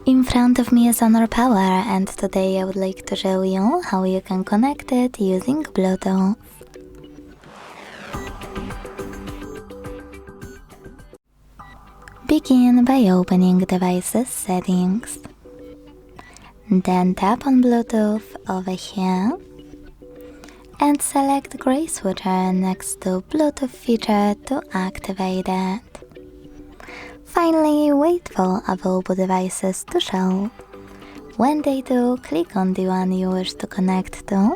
In front of me is Honor Power, and today I would like to show you how you can connect it using Bluetooth. Begin by opening Devices Settings. Then tap on Bluetooth over here and select Gray switcher next to Bluetooth feature to activate it. Finally, wait for available devices to show. When they do, click on the one you wish to connect to.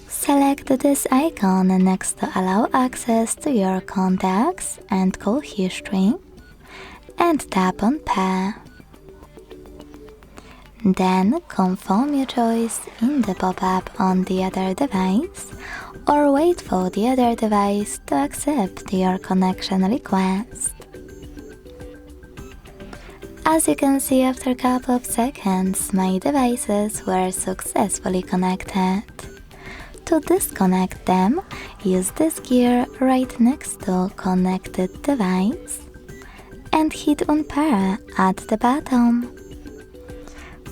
Select this icon next to allow access to your contacts and call history, and tap on Pair. Then confirm your choice in the pop-up on the other device, or wait for the other device to accept your connection request. As you can see, after a couple of seconds, my devices were successfully connected. To disconnect them, use this gear right next to connected device and hit Unpair at the bottom.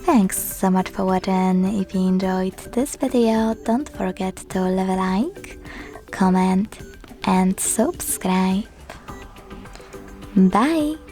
Thanks so much for watching. If you enjoyed this video, don't forget to leave a like, comment and subscribe. Bye!